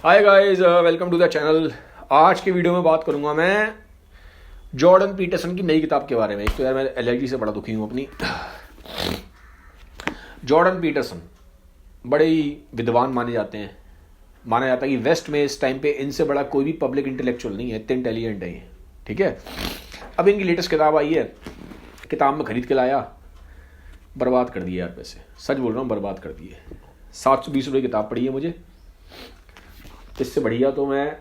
Hi guys, welcome to the channel. आज की video में बात करूंगा मैं जॉर्डन पीटरसन की नई किताब के बारे में। एक तो यार मैं एलर्जी से बड़ा दुखी हूँ अपनी। जॉर्डन पीटरसन बड़े ही विद्वान माने जाते हैं। माना जाता है कि वेस्ट में इस टाइम पे इनसे बड़ा कोई भी पब्लिक इंटेलेक्चुअल नहीं है, इतने इंटेलिजेंट है ये। ठीक है, अब इनकी लेटेस्ट किताब आई है। किताब में खरीद के लाया, बर्बाद कर दिए यार पैसे। सच बोल रहा हूँ, बर्बाद कर दिए। 720 रुपये किताब पड़ी है मुझे। इससे बढ़िया तो मैं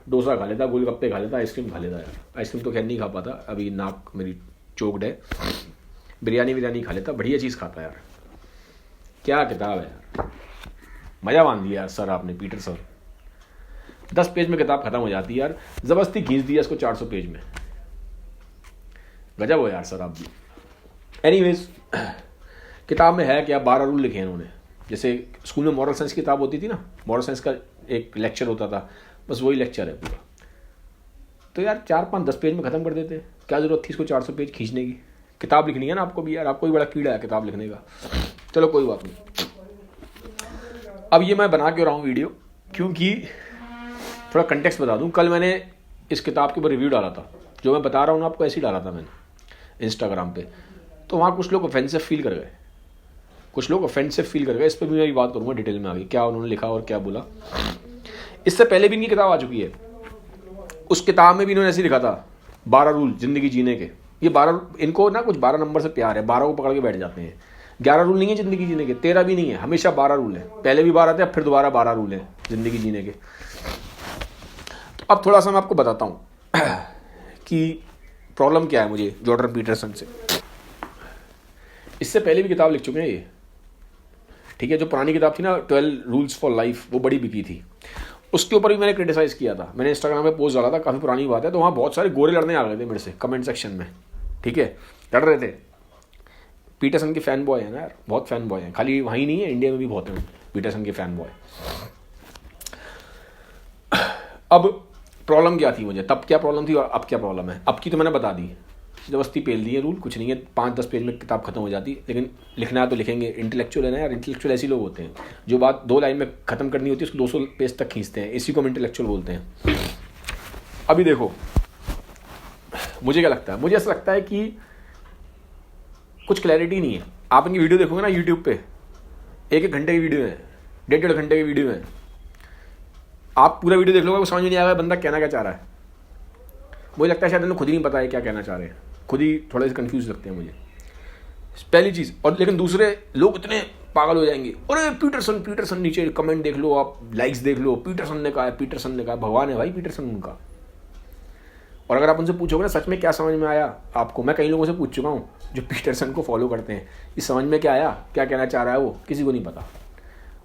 डोसा खा लेता, गोलगप्पे खा लेता, आइसक्रीम खा लेता यार। आइसक्रीम तो खैर नहीं खा पाता, अभी नाक मेरी चोक्ड है। बिरयानी खा लेता, बढ़िया चीज़ खाता यार। क्या किताब है यार, मज़ा बांध दिया यार सर आपने, पीटर सर। 10 पेज में किताब खत्म हो जाती है यार, ज़बरदस्ती खींच दिया इसको 400 पेज में। गजब हो यार सर आप भी। एनीवेज, किताब में है क्या, 12 रूल लिखे हैं उन्होंने। जैसे स्कूल में मॉरल साइंस की किताब होती थी ना, मॉरल साइंस का एक लेक्चर होता था, बस वही लेक्चर है पूरा। तो यार 4-5-10 पेज में ख़त्म कर देते। क्या ज़रूरत थी इसको 400 पेज खींचने की। किताब लिखनी है ना आपको भी यार, आपको भी बड़ा कीड़ा है किताब लिखने का। चलो कोई बात नहीं। अब ये मैं बना क्यों रहा हूँ वीडियो, क्योंकि थोड़ा कंटेक्स्ट बता दूँ। कल मैंने इस किताब के ऊपर रिव्यू डाला था, जो मैं बता रहा हूँ ना आपको, ऐसे ही डाला था मैंने इंस्टाग्राम पे। तो वहाँ कुछ लोग ऑफेंसिव फील कर गए, इस पर भी मैं बात करूँगा डिटेल में आगे, क्या उन्होंने लिखा और क्या बोला। इससे पहले भी इनकी किताब आ चुकी है। उस किताब में भी इन्होंने ऐसे लिखा था 12 रूल ज़िंदगी जीने के। ये 12, इनको ना कुछ 12 नंबर से प्यार है, 12 को पकड़ के बैठ जाते हैं। 11 रूल नहीं है ज़िंदगी जीने के, 13 भी नहीं है, हमेशा 12 रूल है। पहले भी 12 थे, अब फिर दोबारा 12 रूल है ज़िंदगी जीने के। तो अब थोड़ा सा मैं आपको बताता हूँ कि प्रॉब्लम क्या है मुझे जॉर्डन पीटरसन से। इससे पहले भी किताब लिख चुके हैं ये। ठीक है, जो पुरानी किताब थी ना 12 रूल्स फॉर लाइफ, वो बड़ी बिकी थी। उसके ऊपर भी मैंने क्रिटिसाइज़ किया था, मैंने इंस्टाग्राम पे पोस्ट डाला था, काफ़ी पुरानी बात है। तो वहाँ बहुत सारे गोरे लड़ने आ गए थे मेरे से कमेंट सेक्शन में। ठीक है, लड़ रहे थे। पीटरसन के फ़ैन बॉय हैं ना यार, बहुत फ़ैन बॉय हैं। खाली वहीं नहीं है, इंडिया में भी बहुत हैं पीटरसन के फ़ैन बॉय। अब प्रॉब्लम क्या थी मुझे, तब क्या प्रॉब्लम थी और अब क्या प्रॉब्लम है। अब की तो मैंने बता दी, ज़बरदस्ती पेल दिए रूल। कुछ नहीं है, 5-10 पेज में किताब खत्म हो जाती। लेकिन लिखना है तो लिखेंगे। इंटेलेक्चुअल है ना यार, इंटेलेक्चुअल ऐसे लोग होते हैं जो बात 2 लाइन में ख़त्म करनी होती है उसको 200 पेज तक खींचते हैं। इसी को हम इंटेलेक्चुअल बोलते हैं। अभी देखो, मुझे क्या लगता है, मुझे ऐसा लगता है कि कुछ क्लैरिटी नहीं है। आप इनकी वीडियो देखोगे ना यूट्यूब पे, 1-1 घंटे की वीडियो है, 1.5 घंटे की वीडियो है। आप पूरा वीडियो देख लोगे, वो समझ में नहीं आएगा बंदा कहना क्या चाह रहा है। मुझे लगता है शायद इन्हें खुद ही नहीं पता है क्या कहना चाह रहे हैं, खुद ही थोड़े से कंफ्यूज लगते हैं मुझे, पहली चीज़। और लेकिन दूसरे लोग इतने पागल हो जाएंगे, अरे पीटरसन, नीचे कमेंट देख लो आप, लाइक्स देख लो, पीटरसन ने कहा। भगवान है भाई पीटरसन उनका। और अगर आप उनसे पूछोगे ना सच में क्या समझ में आया आपको, मैं कई लोगों से पूछ चुका हूँ जो पीटरसन को फॉलो करते हैं, इस समझ में क्या आया, क्या कहना चाह रहा है वो, किसी को नहीं पता।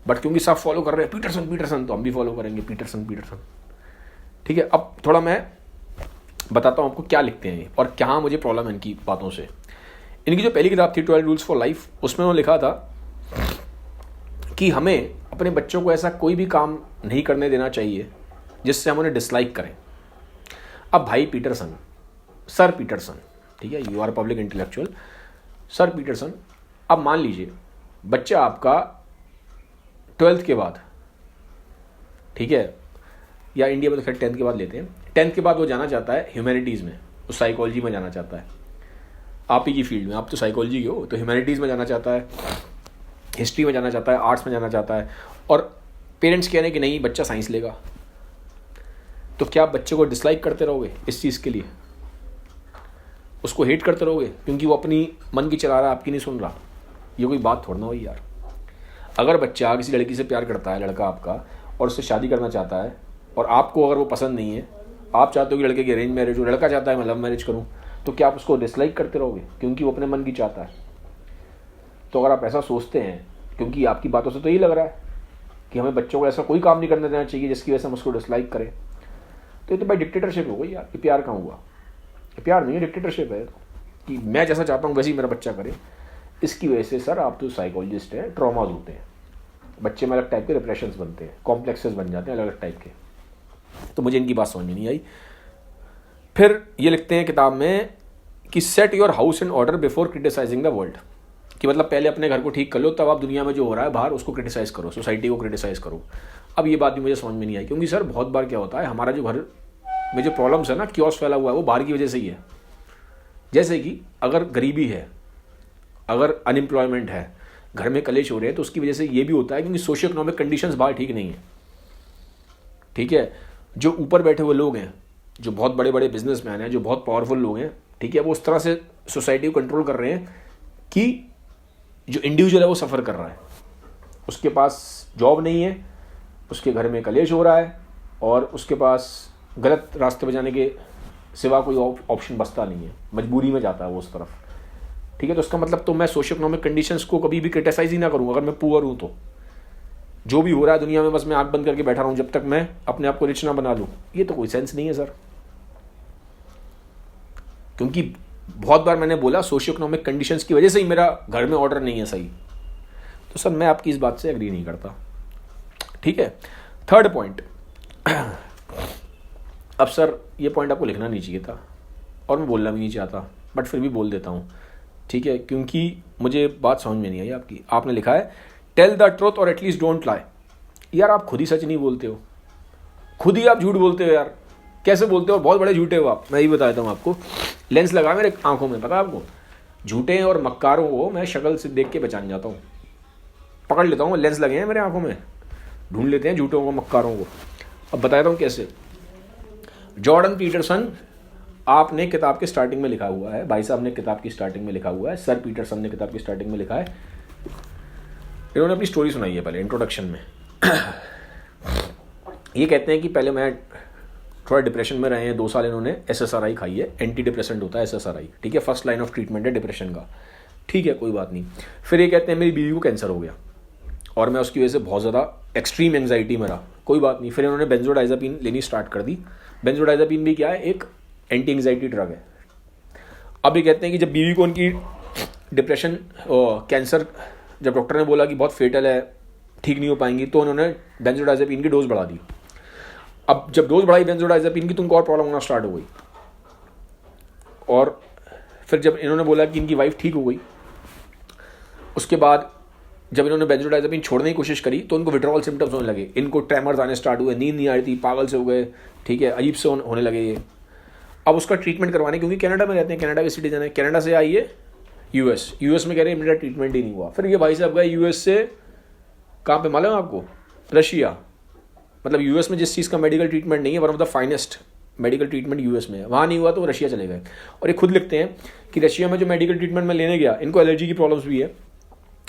बट क्योंकि सब फॉलो कर रहे हैं पीटरसन, तो हम भी फॉलो करेंगे पीटरसन। ठीक है, अब थोड़ा मैं बताता हूँ आपको क्या लिखते हैं और क्या मुझे प्रॉब्लम है इनकी बातों से। इनकी जो पहली किताब थी 12 रूल्स फॉर लाइफ, उसमें उन्होंने लिखा था कि हमें अपने बच्चों को ऐसा कोई भी काम नहीं करने देना चाहिए जिससे हम उन्हें डिसलाइक करें। अब भाई पीटरसन, सर पीटरसन, ठीक है, you are public intellectual, sir Peterson, अब मान लीजिए बच्चा आपका 12th के बाद, ठीक है, या इंडिया में तो खैर 10th के बाद लेते हैं, 10th के बाद वो जाना चाहता है ह्यूमैनिटीज़ में, वो साइकोलॉजी में जाना चाहता है। आप ही की फील्ड में, आप तो साइकोलॉजी के हो, तो ह्यूमैनिटीज़ में जाना चाहता है, हिस्ट्री में जाना चाहता है, आर्ट्स में जाना चाहता है। और पेरेंट्स कह रहे हैं कि नहीं बच्चा साइंस लेगा। तो क्या आप बच्चे को डिसलाइक करते रहोगे इस चीज़ के लिए, उसको हेट करते रहोगे क्योंकि वो अपनी मन की चला रहा है, आपकी नहीं सुन रहा? ये कोई बात थोड़ा ना हुई यार। अगर बच्चा किसी लड़की से प्यार करता है, लड़का आपका, और उससे शादी करना चाहता है, और आपको अगर वो पसंद नहीं है, आप चाहते हो कि लड़के की अरेंज मैरिज हो, लड़का चाहता है मैं लव मैरिज करूं, तो क्या आप उसको डिसलाइक करते रहोगे क्योंकि वो अपने मन की चाहता है? तो अगर आप ऐसा सोचते हैं, क्योंकि आपकी बातों से तो यही लग रहा है कि हमें बच्चों को ऐसा कोई काम नहीं करने देना चाहिए जिसकी वजह से हम उसको डिसलाइक करें, तो ये तो भाई डिक्टेटरशिप हो गई यार। ये प्यार कहाँ हुआ? ये प्यार नहीं है, डिक्टेटरशिप है। कि मैं जैसा चाहता हूँ वैसे ही मेरा बच्चा करे। इसकी वजह से सर आप तो साइकोलॉजिस्ट हैं, ट्रॉमाज होते हैं बच्चे में, अलग टाइप के डिप्रेशंस बनते हैं, कॉम्प्लेक्सेस बन जाते हैं अलग अलग टाइप के। तो मुझे इनकी बात समझ में नहीं आई। फिर ये लिखते हैं किताब में कि set your house in order before criticising the world, कि मतलब पहले अपने घर को ठीक कर लो, तब आप दुनिया में जो हो रहा है बाहर उसको क्रिटिसाइज़ करो, सोसाइटी को क्रिटिसाइज़ करो। अब ये बात भी मुझे समझ में नहीं आई, क्योंकि सर बहुत बार क्या होता है, हमारा जो घर में जो प्रॉब्लम्स है ना, क्योस फैला हुआ है, वो बाहर की वजह से ही है। जैसे कि अगर गरीबी है, अगर अनएम्प्लॉयमेंट है, घर में कलेश हो रहे हैं, तो उसकी वजह से ये भी होता है क्योंकि सोशियो इकोनॉमिक कंडीशंस बाहर ठीक नहीं है। ठीक है, जो ऊपर बैठे हुए लोग हैं, जो बहुत बड़े बड़े बिजनेसमैन हैं, जो बहुत पावरफुल लोग हैं, ठीक है, वो उस तरह से सोसाइटी को कंट्रोल कर रहे हैं कि जो इंडिविजुअल है वो सफ़र कर रहा है, उसके पास जॉब नहीं है, उसके घर में कलेश हो रहा है, और उसके पास गलत रास्ते पर जाने के सिवा कोई ऑप्शन बचता नहीं है, मजबूरी में जाता है वो उस तरफ। ठीक है, तो उसका मतलब तो मैं सोशियो इकोनॉमिक कंडीशंस को कभी भी क्रिटिसाइज ही ना करूँ। अगर मैं पुअर हूँ तो जो भी हो रहा है दुनिया में बस मैं आंख बंद करके बैठा रहूँ जब तक मैं अपने आप को रिच ना बना लूँ, ये तो कोई सेंस नहीं है सर। क्योंकि बहुत बार मैंने बोला सोशियो इकोनॉमिक कंडीशंस की वजह से ही मेरा घर में ऑर्डर नहीं है सही। तो सर मैं आपकी इस बात से एग्री नहीं करता। ठीक है, थर्ड पॉइंट। अब सर ये पॉइंट आपको लिखना नहीं चाहिए था और मैं बोलना भी नहीं चाहता, बट फिर भी बोल देता हूँ। ठीक है, क्योंकि मुझे बात समझ में नहीं आई आपकी। आपने लिखा है टेल द ट्रूथ और एटलीस्ट डोंट लाई। यार आप खुद ही सच नहीं बोलते हो, खुद ही आप झूठ बोलते हो यार। कैसे बोलते हो? बहुत बड़े झूठे हो आप। मैं ही बताता हूँ आपको। लेंस लगा मेरे आंखों में, पता है आपको? झूठे और मक्कारों को मैं शक्ल से देख के पहचान जाता हूँ, पकड़ लेता हूँ। लेंस लगे हैं मेरे आंखों में, ढूंढ लेते हैं झूठों को, मक्कारों को। अब बताता हूँ कैसे। जॉर्डन पीटरसन आपने किताब के स्टार्टिंग में लिखा हुआ है, भाई साहब ने किताब की स्टार्टिंग में लिखा हुआ है, सर पीटरसन ने किताब की स्टार्टिंग में लिखा है। इन्होंने अपनी स्टोरी सुनाई है पहले इंट्रोडक्शन में। ये कहते हैं कि पहले मैं थोड़ा डिप्रेशन में रहे हैं, 2 साल इन्होंने SSRI खाई है। एंटी डिप्रेसेंट होता है SSRI, ठीक है, फर्स्ट लाइन ऑफ ट्रीटमेंट है डिप्रेशन का। ठीक है, कोई बात नहीं। फिर ये कहते हैं मेरी बीवी को कैंसर हो गया और मैं उसकी वजह से बहुत ज़्यादा एक्सट्रीम एंग्जाइटी में रहा। कोई बात नहीं। फिर इन्होंने बेंजोडाइजापीन लेनी स्टार्ट कर दी। बेंजोडाइजापीन भी क्या है? एक एंटी एंग्जाइटी ड्रग है। अब ये कहते हैं कि जब बीवी को उनकी डिप्रेशन कैंसर, जब डॉक्टर ने बोला कि बहुत फेटल है, ठीक नहीं हो पाएंगी, तो उन्होंने बेंजोडाइजापीन की डोज बढ़ा दी। अब जब डोज बढ़ाई बेंजोडाइजापीन की, तो उनको और प्रॉब्लम होना स्टार्ट हो गई। और फिर जब इन्होंने बोला कि इनकी वाइफ ठीक हो गई, उसके बाद जब इन्होंने बेंजोडाइजापीन छोड़ने की कोशिश करी तो उनको विड्रॉल सिम्टम्स होने लगे। इनको ट्रेमर्स आने स्टार्ट हुए, नींद नहीं आ रही थी, पागल से हो गए। ठीक है, अजीब से होने लगे ये। अब उसका ट्रीटमेंट करवाने, क्योंकि कनाडा में रहते हैं, कनाडा के सिटीजन है, कनाडा से आई है यूएस में कह रहे हैं मेरा ट्रीटमेंट ही नहीं हुआ। फिर ये भाई साहब गए यूएस से, कहाँ पे मालूम है आपको? रशिया। मतलब यूएस में जिस चीज़ का मेडिकल ट्रीटमेंट नहीं है, one of the finest medical treatment US में है, वहाँ नहीं हुआ तो रशिया चले गए। और ये खुद लिखते हैं कि रशिया में जो मेडिकल ट्रीटमेंट में लेने गया, इनको एलर्जी की प्रॉब्लम्स भी है,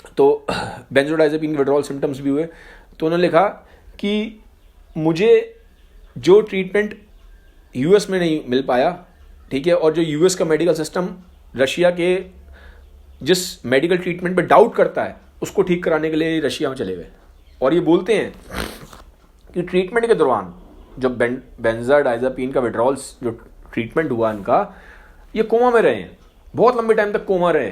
तो बेंजोडाइजापीन के विड्रॉल सिम्टम्स भी हुए। तो उन्होंने लिखा कि मुझे जो ट्रीटमेंट यूएस में नहीं मिल पाया, ठीक है, और जो यूएस का मेडिकल सिस्टम रशिया के जिस मेडिकल ट्रीटमेंट पे डाउट करता है, उसको ठीक कराने के लिए रशिया में चले गए। और ये बोलते हैं कि ट्रीटमेंट के दौरान जब बेंजोडाइजापीन का विड्रॉल्स जो ट्रीटमेंट हुआ इनका, ये कोमा में रहे हैं, बहुत लंबे टाइम तक कोमा रहे।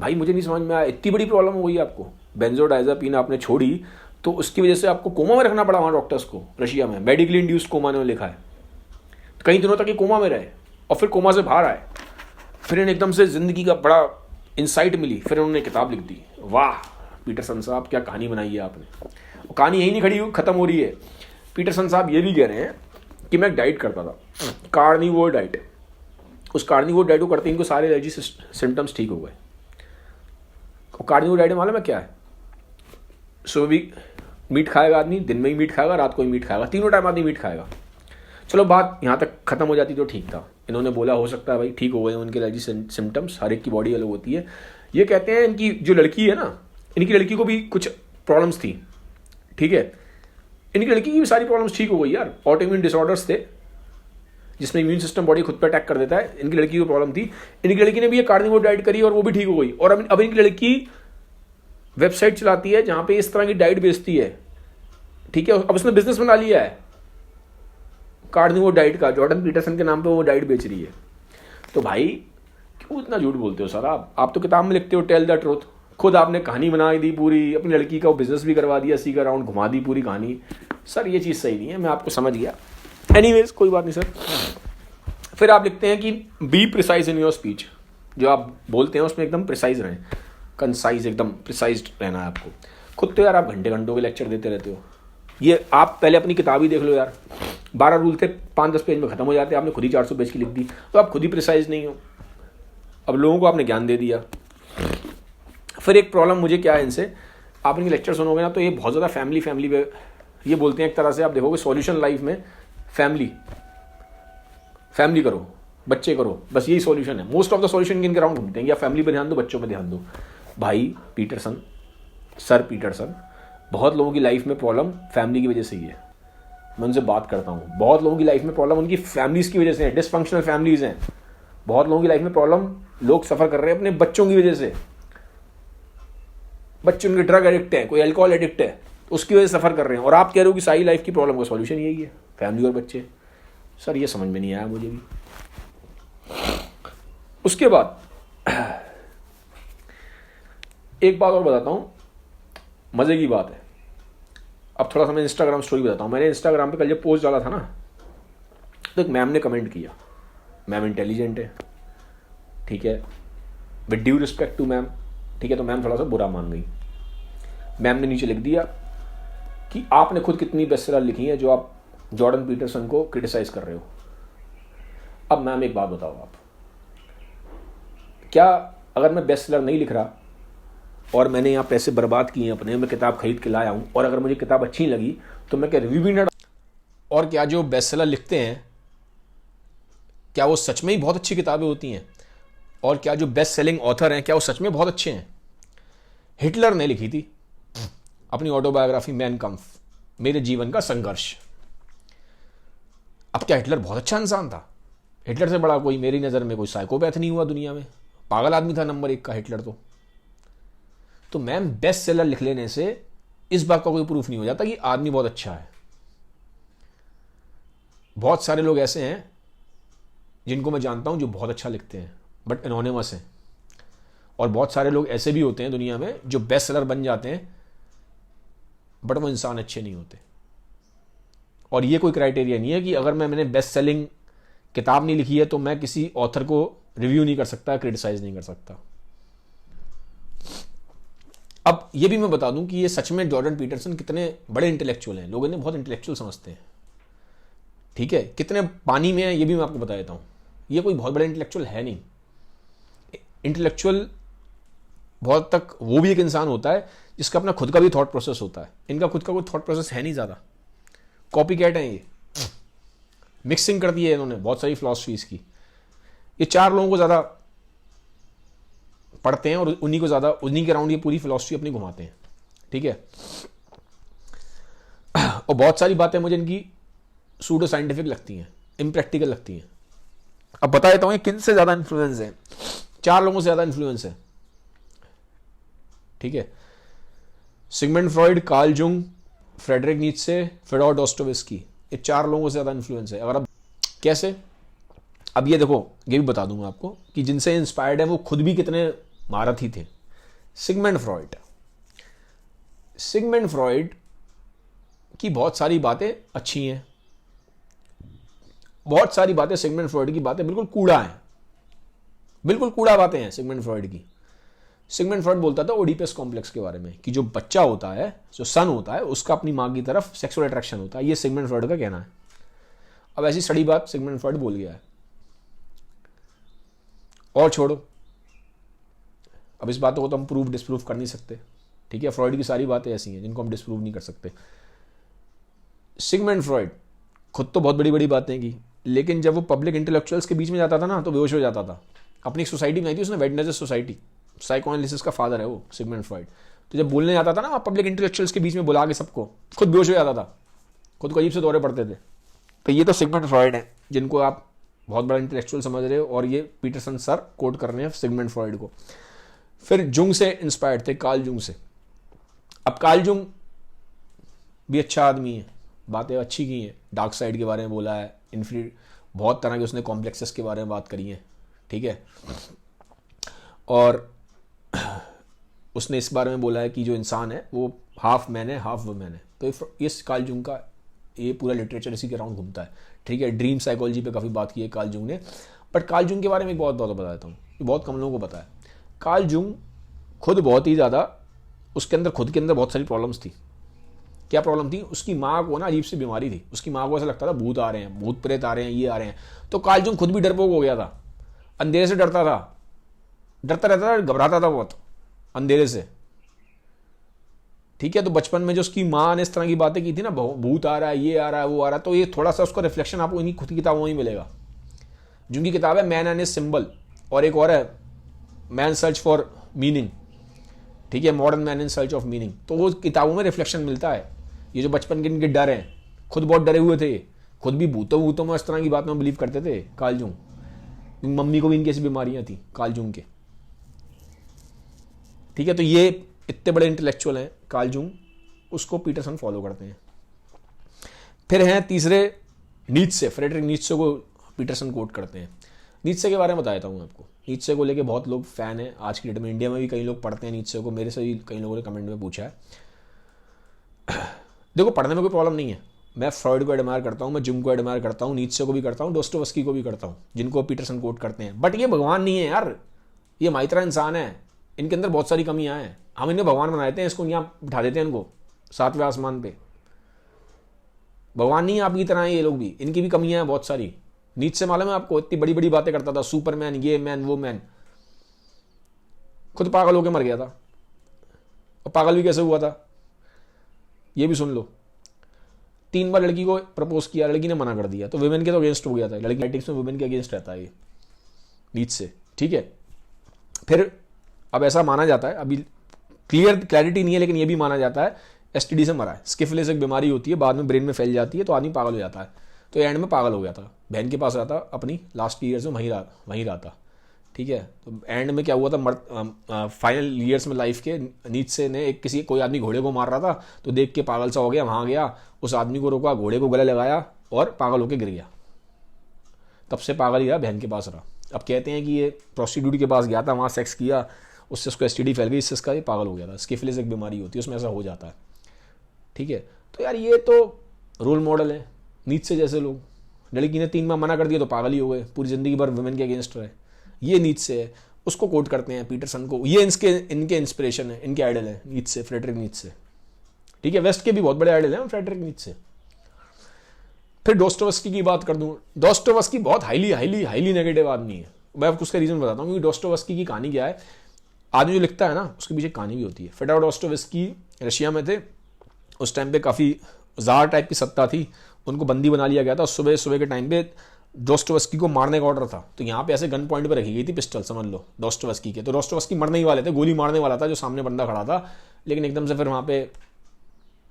भाई मुझे नहीं समझ में आया, इतनी बड़ी प्रॉब्लम हो गई आपको, बेंजोडाइजापीन आपने छोड़ी तो उसकी वजह से आपको कोमा में रखना पड़ा वहाँ डॉक्टर्स को, रशिया में मेडिकली इंड्यूस्ड कोमा ने लिखा है। कई दिनों तक ये कोमा में रहे और फिर कोमा से बाहर आए। फिर इन्हें एकदम से ज़िंदगी का बड़ा इंसाइट मिली, फिर उन्होंने किताब लिख दी। वाह पीटरसन साहब, क्या कहानी बनाई है आपने। कहानी यही नहीं खड़ी ख़त्म हो रही है। पीटरसन साहब ये भी कह रहे हैं कि मैं डाइट करता था, कार्निवोर डाइट। उस कार्निवोर डाइट को करते इनको सारे एलर्जी सिम्टम्स ठीक हो गए। कार्निवोर डाइट मालूम है क्या है? सुबह भी मीट खाएगा आदमी, दिन में ही मीट खाएगा, रात को ही मीट खाएगा, तीनों टाइम आदमी मीट खाएगा। चलो बात यहाँ तक ख़त्म हो जाती तो ठीक था। इन्होंने बोला हो सकता है भाई ठीक हो गए उनके एलर्जी सिम्टम्स, हर एक की बॉडी अलग होती है। ये कहते हैं इनकी जो लड़की है ना, इनकी लड़की को भी कुछ प्रॉब्लम्स थी, ठीक है, इनकी लड़की की भी सारी प्रॉब्लम्स ठीक हो गई यार। ऑटोइम्यून डिसऑर्डर्स थे जिसमें इम्यून सिस्टम बॉडी खुद पे अटैक कर देता है, इनकी लड़की को प्रॉब्लम थी। इनकी लड़की ने भी ये कार्निवोर डाइट करी और वो भी ठीक हो गई। और अब इनकी लड़की वेबसाइट चलाती है जहाँ पे इस तरह की डाइट बेचती है, ठीक है। अब उसने बिजनेस बना लिया है कार्निवोर डाइट का, जॉर्डन पीटरसन के नाम पे वो डाइट बेच रही है। तो भाई क्यों इतना झूठ बोलते हो सर आप तो किताब में लिखते हो टेल द ट्रूथ, खुद आपने कहानी बना दी पूरी, अपनी लड़की का वो बिजनेस भी करवा दिया, सी का राउंड घुमा दी पूरी कहानी। सर ये चीज़ सही नहीं है, मैं आपको समझ गया। एनीवेज कोई बात नहीं सर। फिर आप लिखते हैं कि be precise in your speech, जो आप बोलते हैं उसमें एकदम प्रिसाइज रहें, कंसाइज, एकदम प्रिसाइज रहना है आपको। खुद तो यार आप घंटे घंटों के लेक्चर देते रहते हो। ये आप पहले अपनी किताब ही देख लो यार, 12 रूल थे, 5-10 पेज में खत्म हो जाते, आपने खुद ही 400 पेज की लिख दी। तो आप खुद ही प्रिसाइज नहीं हो, अब लोगों को आपने ज्ञान दे दिया। फिर एक प्रॉब्लम मुझे क्या है इनसे, आप इनके लेक्चर सुनोगे ना तो ये बहुत ज़्यादा फैमिली पे ये बोलते हैं। एक तरह से आप देखोगे सॉल्यूशन लाइफ में फैमिली करो, बच्चे करो, बस यही सॉल्यूशन है। मोस्ट ऑफ द सॉल्यूशन इनके अराउंड घूमते हैं, या फैमिली पे ध्यान दो, बच्चों पे ध्यान दो। भाई पीटरसन, सर पीटरसन, बहुत लोगों की लाइफ में प्रॉब्लम फैमिली की वजह से ही है। मैं उनसे बात करता हूँ, बहुत लोगों की लाइफ में प्रॉब्लम उनकी फैमिलीज़ की वजह से है, डिसफंक्शनल फैमिलीज़ हैं। बहुत लोगों की लाइफ में प्रॉब्लम लोग सफ़र कर रहे हैं अपने बच्चों की वजह से। बच्चे उनके ड्रग एडिक्ट है, कोई अल्कोहल एडिक्ट है, उसकी वजह से सफ़र कर रहे हैं, और आप कह रहे हो कि सारी लाइफ की प्रॉब्लम का सॉल्यूशन यही है, फैमिली और बच्चे। सर ये समझ में नहीं आया मुझे भी। उसके बाद एक बात और बताता हूँ, मज़े की बात है। अब थोड़ा सा मैं इंस्टाग्राम स्टोरी बताता हूँ। मैंने इंस्टाग्राम पे कल जब पोस्ट डाला था ना, तो एक मैम ने कमेंट किया। मैम इंटेलिजेंट है, ठीक है, with due respect to ma'am, ठीक है, तो मैम थोड़ा सा बुरा मान गई। मैम ने नीचे लिख दिया कि आपने खुद कितनी बेस्टसेलर लिखी है जो आप जॉर्डन पीटरसन को क्रिटिसाइज कर रहे हो। अब मैम एक बात बताओ, आप क्या, अगर मैं बेस्टसेलर नहीं लिख रहा और मैंने यहाँ पैसे बर्बाद किए हैं अपने, मैं किताब खरीद के लाया हूँ, और अगर मुझे किताब अच्छी लगी तो मैं क्या रिव्यू भी ना। और क्या जो बेस्टसेलर लिखते हैं क्या वो सच में ही बहुत अच्छी किताबें होती हैं? और क्या जो बेस्ट सेलिंग ऑथर हैं क्या वो सच में बहुत अच्छे हैं? हिटलर ने लिखी थी अपनी ऑटोबायोग्राफी मैन कम्फ, मेरे जीवन का संघर्ष। अब क्या हिटलर बहुत अच्छा इंसान था? हिटलर से बड़ा कोई मेरी नज़र में कोई साइकोपैथ नहीं हुआ दुनिया में, पागल आदमी था नंबर 1 का हिटलर। तो मैम बेस्ट सेलर लिख लेने से इस बात का कोई प्रूफ नहीं हो जाता कि आदमी बहुत अच्छा है। बहुत सारे लोग ऐसे हैं जिनको मैं जानता हूं जो बहुत अच्छा लिखते हैं बट एनोनिमस हैं, और बहुत सारे लोग ऐसे भी होते हैं दुनिया में जो बेस्ट सेलर बन जाते हैं बट वो इंसान अच्छे नहीं होते। और ये कोई क्राइटेरिया नहीं है कि अगर मैंने बेस्ट सेलिंग किताब नहीं लिखी है तो मैं किसी ऑथर को रिव्यू नहीं कर सकता, क्रिटिसाइज नहीं कर सकता। अब ये भी मैं बता दूं कि ये सच में जॉर्डन पीटरसन कितने बड़े इंटेलेक्चुअल हैं। लोग इन्हें बहुत इंटेलेक्चुअल समझते हैं, ठीक है, कितने पानी में है ये भी मैं आपको बता देता हूं। ये कोई बहुत बड़ा इंटेलेक्चुअल है नहीं। इंटेलेक्चुअल बहुत तक वो भी एक इंसान होता है जिसका अपना खुद का भी थॉट प्रोसेस होता है। इनका खुद का कोई थॉट प्रोसेस है नहीं, ज़्यादा कॉपी कैट है। ये मिक्सिंग कर दी है इन्होंने बहुत सारी फिलॉसफीज की। ये 4 लोगों को ज़्यादा पढ़ते हैं और उन्हीं को ज़्यादा, उन्हीं के अराउंड ये पूरी फिलॉसफी अपनी घुमाते हैं, ठीक है। और बहुत सारी बातें मुझे इनकी सूडो साइंटिफिक लगती हैं, इम्प्रैक्टिकल लगती हैं। अब बता देता हूँ ये किन से ज़्यादा इन्फ्लुएंस है। 4 लोगों से ज़्यादा इन्फ्लुएंस है, ठीक है। Sigmund Freud, Carl Jung, Friedrich Nietzsche, Fyodor Dostoevsky, ये 4 लोगों से ज़्यादा इन्फ्लुएंस है। अगर अब कैसे, अब ये देखो, ये भी बता दूंगा आपको कि जिनसे इंस्पायर्ड है वो खुद भी कितने महारथी थे। सिगमंड फ्रॉइड की बहुत सारी बातें अच्छी हैं, बहुत सारी बातें सिगमंड फ्रॉइड की बातें बिल्कुल कूड़ा हैं, बिल्कुल कूड़ा बातें हैं सिगमंड फ्रॉइड की। सिगमंड फ्रॉइड बोलता था ओडिपस कॉम्प्लेक्स के बारे में कि जो बच्चा होता है, जो सन होता है, उसका अपनी माँ की तरफ सेक्सुअल अट्रैक्शन होता है। ये सिगमंड फ्रॉइड का कहना है। अब ऐसी सड़ी बात सिगमंड फ्रॉइड बोल गया है, और छोड़ो, अब इस बातों को तो हम प्रूव डिस्प्रूव कर नहीं सकते, ठीक है। फ्रॉइड की सारी बातें ऐसी हैं जिनको हम डिस्प्रूव नहीं कर सकते। सिगमंड फ्रॉइड खुद तो बहुत बड़ी बड़ी बातें की, लेकिन जब वो पब्लिक इंटेलेक्चुअल्स के बीच में जाता था ना तो बेहोश हो जाता था। अपनी एक सोसाइटी बनाई थी उसने, वेडनेजर सोसाइटी, साइकोएनालिसिस का फादर है वो सिगमंड फ्रॉइड। तो जब बोलने आता था ना पब्लिक इंटेलेक्चुअल्स के बीच में बुला के सबको, खुद बेहोश हो जाता था, खुद को अजीब से दौरे पड़ते थे। तो ये तो सिगमंड फ्रॉइड है जिनको आप बहुत बड़ा इंटेलेक्चुअल समझ रहे हो, और ये पीटरसन सर कोट कर रहे हैं सिगमंड फ्रॉइड को। फिर जुंग से इंस्पायर्ड थे, कार्ल जुंग से। अब कार्ल जुंग भी अच्छा आदमी है, बातें अच्छी की हैं, डार्क साइड के बारे में बोला है, इन्फिनिट बहुत तरह के उसने कॉम्प्लेक्सेस के बारे में बात करी है, ठीक है। और उसने इस बारे में बोला है कि जो इंसान है वो हाफ मैन है हाफ वुमेन है। तो इस कार्ल जुंग का ये पूरा लिटरेचर इसी के अराउंड घूमता है, ठीक है। ड्रीम साइकोलॉजी पे काफ़ी बात की है कार्ल जुंग ने। बट कार्ल जुंग के बारे में एक बहुत बता देता हूँ, बहुत कम लोगों को पता है। कार्ल जुंग खुद बहुत ही ज़्यादा उसके अंदर खुद के अंदर बहुत सारी प्रॉब्लम्स थी। क्या प्रॉब्लम थी? उसकी माँ को ना अजीब सी बीमारी थी। उसकी माँ को ऐसा लगता था भूत आ रहे हैं, भूत प्रेत आ रहे हैं, ये आ रहे हैं। तो कार्ल जंग खुद भी डरपोक हो गया था, अंधेरे से डरता था, डरता रहता था, घबराता था बहुत अंधेरे से। ठीक है, तो बचपन में जो उसकी माँ ने इस तरह की बातें की थी ना, भूत आ रहा है, ये आ रहा है, वो आ रहा है, तो ये थोड़ा सा उसका रिफ्लेक्शन आपको इन्हीं खुद की किताबों में ही मिलेगा। जिनकी किताब है मैन एंड हिज सिंबल, और एक और है मैन सर्च फॉर मीनिंग। ठीक है, modern man in search of meaning. तो वो किताबों में रिफ्लेक्शन मिलता है। ये जो बचपन के इनके डर हैं, खुद बहुत डरे हुए थे, खुद भी भूतों में इस तरह की बात में बिलीव करते थे कार्ल जंग। मम्मी को भी इनकी ऐसी बीमारियां थी कार्ल जंग के। ठीक है, तो ये इतने बड़े इंटेलेक्चुअल हैं कार्ल जंग, उसको पीटरसन फॉलो करते हैं। फिर हैं तीसरे नीत्शे, फ्रेडरिक नीत्शे को पीटरसन कोट करते हैं। नीत्शे के बारे में बताता हूँ आपको। नीत्शे को लेके बहुत लोग फैन हैं आज की डेट में, इंडिया में भी कई लोग पढ़ते हैं नीत्शे को, मेरे से भी कई लोगों ने कमेंट में पूछा है। देखो, पढ़ने में कोई प्रॉब्लम नहीं है, मैं फ्रॉइड को एडमायर करता हूँ, मैं जंग को एडमायर करता हूँ, नीत्शे को भी करता हूँ, डोस्टोवस्की को भी करता हूँ, जिनको पीटरसन कोट करते हैं। बट ये भगवान नहीं है यार, ये हमारी तरह इंसान है, इनके अंदर बहुत सारी कमियां हैं। हम इन्हें भगवान बना देते हैं, इसको यहाँ बिठा देते हैं इनको 7वें आसमान पे। भगवान नहीं है आपकी तरह, ये लोग भी, इनकी भी कमियां हैं बहुत सारी। नीत्शे मालूम है आपको, इतनी बड़ी बड़ी बातें करता था, सुपरमैन, ये मैन, वो मैन, खुद पागल होकर मर गया था। और पागल भी कैसे हुआ था ये भी सुन लो। 3 बार लड़की को प्रपोज किया, लड़की ने मना कर दिया, तो वुमेन के तो अगेंस्ट हो गया था। लड़की एथिक्स में वुमेन के अगेंस्ट रहता है ये नीत्शे। ठीक है, फिर अब ऐसा माना जाता है, अभी क्लैरिटी नहीं है, लेकिन ये भी माना जाता है एसटीडी से मरा है। स्किफिलिस एक बीमारी होती है, बाद में ब्रेन में फैल जाती है, तो आदमी पागल हो जाता है। तो एंड में पागल हो गया था, बहन के पास रहता, अपनी लास्ट ईयर्स में वहीं रहा था। ठीक है, तो एंड में क्या हुआ था, फाइनल ईयर्स में लाइफ के, नीत्शे ने कोई आदमी घोड़े को मार रहा था, तो देख के पागल सा हो गया, वहां गया, उस आदमी को रोका, घोड़े को गले लगाया और पागल होकर गिर गया। तब से पागल ही रहा, बहन के पास रहा। अब कहते हैं कि ये प्रोस्टिट्यूट के पास गया था, वहाँ सेक्स किया, उससे उसको एसटीडी फैल गई, इससे इसका ये पागल हो गया था। स्किफिलिस एक बीमारी होती है, उसमें ऐसा हो जाता है। ठीक है, तो यार ये तो रोल मॉडल है नीत्शे जैसे लोग। लड़की ने 3 बार मना कर दिया तो पागल ही हो गए, पूरी जिंदगी भर वुमेन के अगेंस्ट रहे। ये नीत्शे है, उसको कोट करते हैं पीटरसन को, ये इनके इंस्पिरेशन है, इनके आइडल है नीत्शे, फ्रेडरिक नीत्शे। ठीक है, वेस्ट के भी बहुत बड़े आइडल हैं फ्रेडरिक नीत्शे। फिर डोस्टोवस्की की बात कर दूं, डोस्टोवस्की बहुत हाईली नेगेटिव आदमी है। मैं आपको उसका रीजन बताता हूँ कि डोस्टोवस्की की कहानी क्या है। आदमी जो लिखता है ना, उसके पीछे कहानी भी होती है। फिडोर डोस्टोवस्की रशिया में थे, उस टाइम पे काफ़ी जार टाइप की सत्ता थी, उनको बंदी बना लिया गया था। सुबह सुबह के टाइम पे डोस्टोवस्की को मारने का ऑर्डर था, तो यहाँ पे ऐसे गन पॉइंट पे रखी गई थी पिस्टल, समझ लो, डोस्टोवस्की के। तो डोस्टोवस्की मरने ही वाले थे, गोली मारने वाला था जो सामने बंदा खड़ा था, लेकिन एकदम से फिर वहाँ पे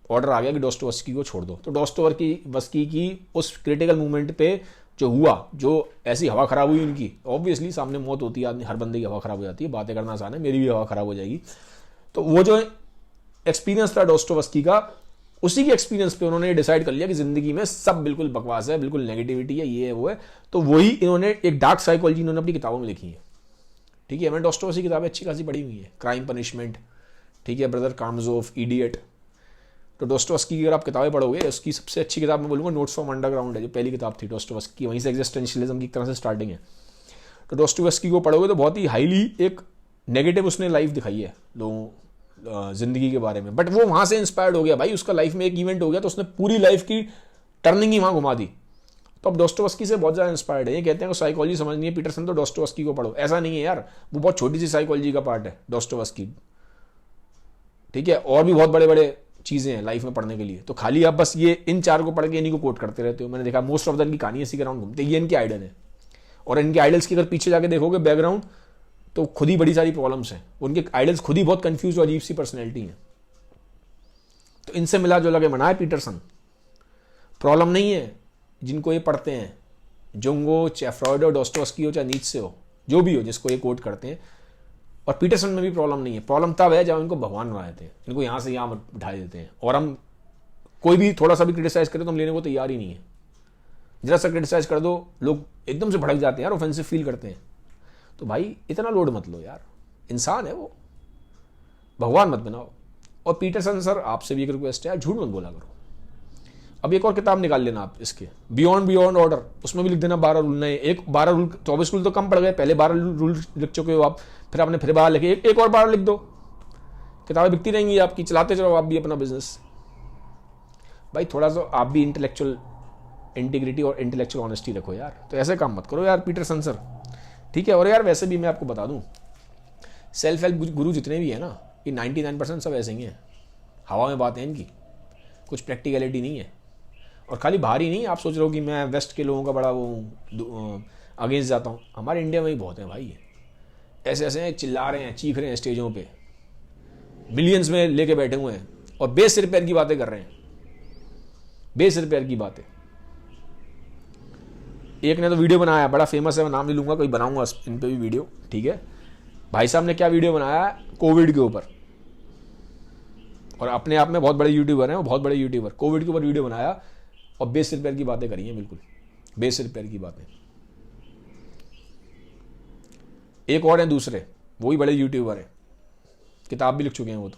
ऑर्डर आ गया कि डोस्टोवस्की को छोड़ दो। तो डोस्टोवस्की की उस क्रिटिकल मूवमेंट पे जो हुआ, जो ऐसी हवा खराब हुई उनकी, ऑब्वियसली सामने मौत होती है, आदमी, हर बंदे की हवा खराब हो जाती है, बातें करना आसान है, मेरी भी हवा खराब हो जाएगी। तो वो जो एक्सपीरियंस था डोस्टोवस्की का, उसी के एक्सपीरियंस पे उन्होंने डिसाइड कर लिया कि जिंदगी में सब बिल्कुल बकवास है, बिल्कुल नेगेटिविटी है, ये है वो है। तो वही इन्होंने एक डार्क साइकोलॉजी इन्होंने अपनी किताबों में लिखी है। ठीक है, मैंने डोस्टोवस्की की किताबें अच्छी खासी पढ़ी हुई है, क्राइम पनिशमेंट, ठीक है, ब्रदर कारामाज़ोव, इडियट। तो डोस्टोवस्की की अगर आप किताबें पढ़ोगे, उसकी सबसे अच्छी किताब मैं बोलूँगा नोट्स फ्रॉम अंडरग्राउंड है, जो पहली किताब थी डोस्टोवस्की की, वहीं से एग्जिस्टेंशियलिज्म की एक तरह से स्टार्टिंग है। तो डोस्टोवस्की को पढ़ोगे तो बहुत ही हाईली एक नेगेटिव उसने लाइफ दिखाई है लोगों जिंदगी के बारे में। बट वो वहां से इंस्पायर्ड हो गया भाई, उसका लाइफ में एक इवेंट हो गया तो उसने पूरी लाइफ की टर्निंग ही वहां घुमा दी। तो अब डोस्टोवस्की से बहुत ज़्यादा इंस्पायर्ड है। ये कहते हैं कि साइकोलॉजी समझनी है पीटरसन तो डोस्टोवस्की को पढ़ो, ऐसा नहीं है यार, वो बहुत छोटी सी साइकोलॉजी का पार्ट है डोस्टोवस्की। ठीक है, और भी बहुत बड़े बड़े चीज़ें हैं लाइफ में पढ़ने के लिए। तो खाली आप बस ये इन 4 को पढ़ के इन्हीं को कोट करते रहते हो। मैंने देखा मोस्ट ऑफ द इनकी कहानी इसी के अराउंड घूमते, ये इनके आइडल है। और इनके आइडल्स की अगर पीछे जाके देखोगे बैकग्राउंड, तो खुद ही बड़ी सारी प्रॉब्लम्स हैं। उनके आइडल्स खुद ही बहुत कंफ्यूज और अजीब सी पर्सनैलिटी हैं। तो इनसे मिला जो लगे मना है पीटरसन। प्रॉब्लम नहीं है जिनको ये पढ़ते हैं, जंग हो, चाहे फ्रॉइड हो, डोस्टोवस्की हो, चाहे नीत्शे हो, जो भी हो जिसको ये कोट करते हैं। और पीटरसन में भी प्रॉब्लम नहीं है। प्रॉब्लम तब है जब इनको भगवान बना देते हैं, इनको यहाँ से यहाँ बिठा देते हैं। और हम कोई भी थोड़ा सा भी क्रिटिसाइज करें तो हम लेने को तैयार ही नहीं है। जरा सा क्रिटिसाइज कर दो, लोग एकदम से भड़क जाते हैं यार, ऑफेंसिव फील करते हैं। तो भाई इतना लोड मत लो यार, इंसान है वो, भगवान मत बनाओ। और पीटरसन सर, आपसे भी एक रिक्वेस्ट है यार, झूठ मत बोला करो। अब एक और किताब निकाल लेना आप इसके, बियॉन्ड ऑर्डर, उसमें भी लिख देना 12 रूल नए। 12 रूल, 24 रूल तो कम पड़ गए, पहले 12 रूल लिख चुके हो आप, फिर आपने फिर 12 लिखे, एक और 12 लिख दो किताबें बिकती रहेंगी आपकी, चलाते चलो आप भी अपना बिजनेस। भाई थोड़ा सा आप भी इंटेलेक्चुअल इंटीग्रिटी और इंटेलेक्चुअल ऑनेस्टी रखो यार। तो ऐसे काम मत करो यार पीटरसन सर, ठीक है। और यार वैसे भी मैं आपको बता दूं, सेल्फ हेल्प गुरु जितने भी हैं ना, ये 99% सब ऐसे ही हैं, हवा में बातें हैं इनकी, कुछ प्रैक्टिकलिटी नहीं है। और खाली बाहर ही नहीं, आप सोच रहे हो कि मैं वेस्ट के लोगों का बड़ा वो अगेंस्ट जाता हूँ, हमारे इंडिया में ही बहुत हैं भाई, ऐसे ऐसे हैं, चिल्ला रहे हैं, चीख रहे हैं स्टेजों पे, मिलियंस में लेके बैठे हुए हैं और बेस सिर पैर की बातें कर रहे हैं, बेस सिर पैर की बातें। एक ने तो वीडियो बनाया, बड़ा फेमस है, मैं नाम नहीं लूंगा, कोई बनाऊंगा इन पे भी वीडियो, ठीक है। भाई साहब ने क्या वीडियो बनाया कोविड के ऊपर, और अपने आप में बहुत बड़े यूट्यूबर हैं, वो बहुत बड़े यूट्यूबर, कोविड के ऊपर वीडियो बनाया और बेस सिर पैर की बातें करी हैं, बिल्कुल बेस सिर पैर की बातें। एक और हैं दूसरे, वो भी बड़े यूट्यूबर हैं, किताब भी लिख चुके हैं वो तो,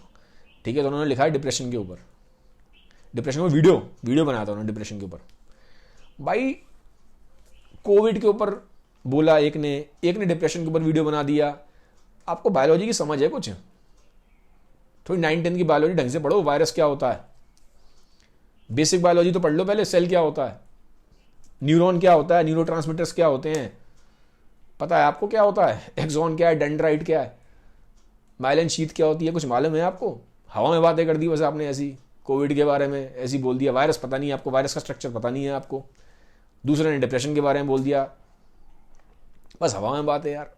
ठीक है। तो उन्होंने लिखा है डिप्रेशन के ऊपर, डिप्रेशन में वीडियो बनाया था उन्होंने डिप्रेशन के ऊपर। भाई कोविड के ऊपर बोला एक ने डिप्रेशन के ऊपर वीडियो बना दिया। आपको बायोलॉजी की समझ है कुछ? थोड़ी 9-10 की बायोलॉजी ढंग से पढ़ो, वायरस क्या होता है, बेसिक बायोलॉजी तो पढ़ लो पहले, सेल क्या होता है, न्यूरॉन क्या होता है, न्यूरोट्रांसमीटर्स क्या होते हैं, पता है आपको क्या होता है, एक्सॉन क्या है, डेंड्राइट क्या है, माइलिन शीथ क्या होती है, कुछ मालूम है आपको? हवा में बातें कर दी बस आपने ऐसी, कोविड के बारे में ऐसी बोल दिया, वायरस पता नहीं है आपको, वायरस का स्ट्रक्चर पता नहीं है आपको। दूसरे ने डिप्रेशन के बारे में बोल दिया, बस हवा में बात है यार।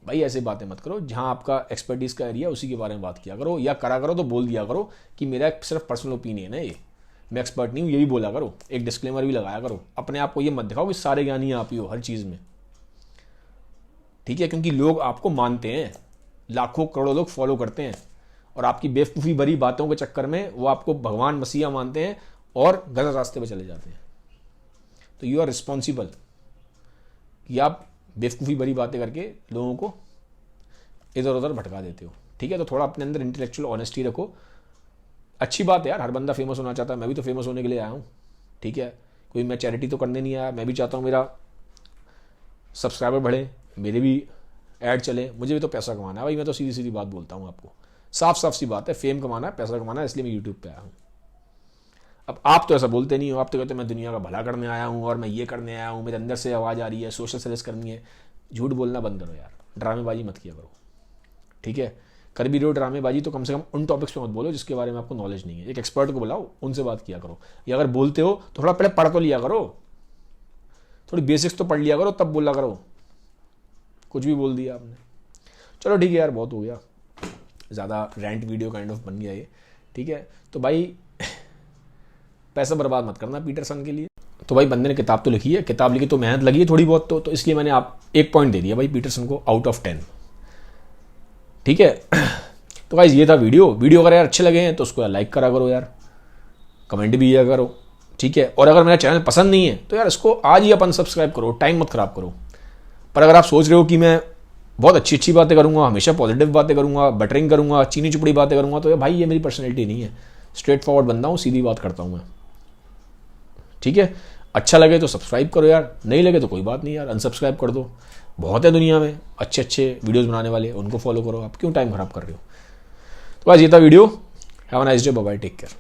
भाई ऐसे बातें मत करो, जहां आपका एक्सपर्टीज का एरिया उसी के बारे में बात किया करो, या करा करो तो बोल दिया करो कि मेरा सिर्फ पर्सनल ओपिनियन है, ये मैं एक्सपर्ट नहीं हूँ, ये भी बोला करो, एक डिस्क्लेमर भी लगाया करो। अपने आप को ये मत दिखाओ कि सारे ज्ञानी आप ही हो हर चीज़ में, ठीक है, क्योंकि लोग आपको मानते हैं, लाखों करोड़ों लोग फॉलो करते हैं, और आपकी बेवकूफ़ी भरी बातों के चक्कर में वो आपको भगवान मसीहा मानते हैं और गलत रास्ते पर चले जाते हैं। तो यू आर रिस्पॉन्सिबल कि आप बेवकूफ़ी भरी बातें करके लोगों को इधर उधर भटका देते हो, ठीक है। तो थोड़ा अपने अंदर इंटेलेक्चुअल ऑनेस्टी रखो। अच्छी बात है यार, हर बंदा फेमस होना चाहता है, मैं भी तो फेमस होने के लिए आया हूँ, ठीक है। कोई मैं चैरिटी तो करने नहीं आया, मैं भी चाहता हूँ मेरा सब्सक्राइबर बढ़े, मेरे भी ऐड चले, मुझे भी तो पैसा कमाना है भाई। मैं तो सीधी सीधी बात बोलता हूँ आपको, साफ साफ सी बात है, फेम कमाना है, पैसा कमाना है, इसलिए मैं यूट्यूब पे आया हूँ। अब आप तो ऐसा बोलते नहीं हो, आप तो कहते मैं दुनिया का भला करने आया हूँ और मैं ये करने आया हूँ, मेरे अंदर से आवाज़ आ रही है, सोशल सर्विस करनी है। झूठ बोलना बंद करो यार, ड्रामेबाजी मत किया करो, ठीक है। कर भी रहे हो ड्रामेबाजी तो कम से कम उन टॉपिक्स पे मत बोलो जिसके बारे में आपको नॉलेज नहीं है। एक एक्सपर्ट को बुलाओ, उनसे बात किया करो, या अगर बोलते हो तो थोड़ा पहले पढ़ तो लिया करो, थोड़ी बेसिक्स तो पढ़ लिया करो, तब बोला करो। कुछ भी बोल दिया आपने, चलो ठीक है यार, बहुत हो गया, ज़्यादा रेंट वीडियो काइंड ऑफ बन गया ये, ठीक है। तो भाई पैसा बर्बाद मत करना पीटरसन के लिए। तो भाई बंदे ने किताब तो लिखी है, किताब लिखी तो मेहनत लगी है थोड़ी बहुत, तो इसलिए मैंने आप 1 पॉइंट दे दिया भाई पीटरसन को आउट ऑफ 10, ठीक है। तो गाइस ये था वीडियो अगर यार अच्छे लगे हैं तो उसको यार लाइक करा करो यार, कमेंट भी किया करो, ठीक है। और अगर मेरा चैनल पसंद नहीं है तो यार इसको आज ही अपन सब्सक्राइब करो, टाइम मत खराब करो। पर अगर आप सोच रहे हो कि मैं बहुत अच्छी अच्छी बातें करूँगा, हमेशा पॉजिटिव बातें करूँगा, बटरिंग करूँगा, चीनी चुपड़ी बातें करूँगा, तो यार भाई ये मेरी पर्सनैलिटी नहीं है, स्ट्रेट फॉरवर्ड बंदा हूँ, सीधी बात करता हूँ मैं, ठीक है। अच्छा लगे तो सब्सक्राइब करो यार, नहीं लगे तो कोई बात नहीं यार, अनसब्सक्राइब कर दो। बहुत है दुनिया में अच्छे अच्छे वीडियोस बनाने वाले, उनको फॉलो करो, आप क्यों टाइम खराब कर रहे हो। तो आज ये था video, have a nice day, bye bye, take care.